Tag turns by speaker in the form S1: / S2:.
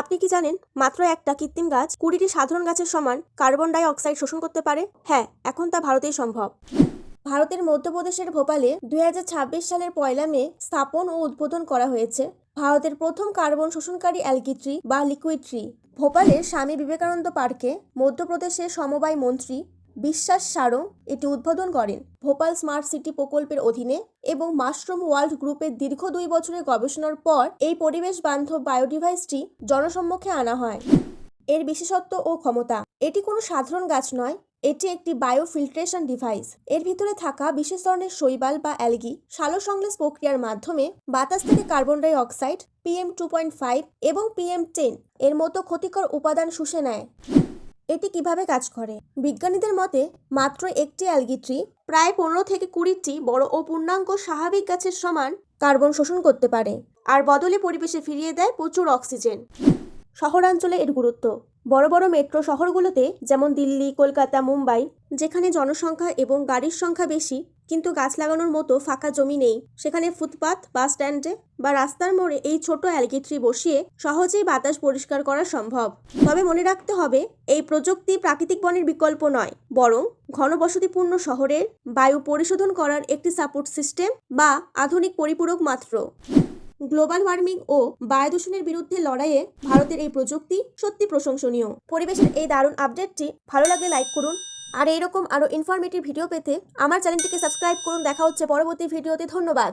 S1: আপনি কি জানেন মাত্র একটা কৃত্রিম গাছ 20টি সাধারণ গাছের সমান কার্বন ডাই অক্সাইড শোষণ করতে পারে? হ্যাঁ, এখন তা ভারতেই সম্ভব। ভারতের মধ্যপ্রদেশের ভোপালে 2026 সালের 1 মে স্থাপন ও উদ্বোধন করা হয়েছে ভারতের প্রথম কার্বন শোষণকারী অ্যালগি ট্রি বা লিকুইড ট্রি। ভোপালের স্বামী বিবেকানন্দ পার্কে মধ্যপ্রদেশের সমবায় মন্ত্রী বিশ্বাস সারং এটি উদ্বোধন করেন ভোপাল স্মার্ট সিটি প্রকল্পের অধীনে, এবং মাশরুম ওয়ার্ল্ড গ্রুপের দীর্ঘ 2 বছরের গবেষণার পর এই পরিবেশ বান্ধব বায়োডিভাইসটি জনসম্মুখে আনা হয়। এর বিশেষত্ব ও ক্ষমতা: এটি কোনো সাধারণ গাছ নয়, এটি একটি বায়োফিল্ট্রেশন ডিভাইস। এর ভিতরে থাকা বিশেষ ধরনের শৈবাল বা অ্যালগি সালোকসংশ্লেষ প্রক্রিয়ার মাধ্যমে বাতাস থেকে কার্বন ডাই অক্সাইড, PM2.5 এবং PM10 এর মতো ক্ষতিকর উপাদান শুষে নেয়। এটি কিভাবে কাজ করে? বিজ্ঞানীদের মতে মাত্র একটি অ্যালগি ট্রি প্রায় 15 থেকে 20টি বড় ও পূর্ণাঙ্গ স্বাভাবিক গাছের সমান কার্বন শোষণ করতে পারে, আর বদলে পরিবেশে ফিরিয়ে দেয় প্রচুর অক্সিজেন। শহরাঞ্চলে এর গুরুত্ব: বড় বড় মেট্রো শহরগুলোতে যেমন দিল্লি, কলকাতা, মুম্বাই, যেখানে জনসংখ্যা এবং গাড়ির সংখ্যা বেশি কিন্তু গাছ লাগানোর মতো ফাঁকা জমি নেই, সেখানে ফুটপাত, বাস স্ট্যান্ডে বা রাস্তার মোড়ে এই ছোট অ্যালগি ট্রি বসিয়ে সহজেই বাতাস পরিষ্কার করা সম্ভব। তবে মনে রাখতে হবে, এই প্রযুক্তি প্রাকৃতিক বনের বিকল্প নয়, বরং ঘনবসতিপূর্ণ শহরের বায়ু পরিশোধন করার একটি সাপোর্ট সিস্টেম বা আধুনিক পরিপূরক মাত্র। গ্লোবাল ওয়ার্মিং ও বায়ু দূষণের বিরুদ্ধে লড়াইয়ে ভারতের এই প্রযুক্তি সত্যি প্রশংসনীয়। পরিবেশের এই দারুণ আপডেটটি ভালো লাগলে লাইক করুন, আর এইরকম আরও ইনফরমেটিভ ভিডিও পেতে আমার চ্যানেলটিকে সাবস্ক্রাইব করুন। দেখা হচ্ছে পরবর্তী ভিডিওতে। ধন্যবাদ।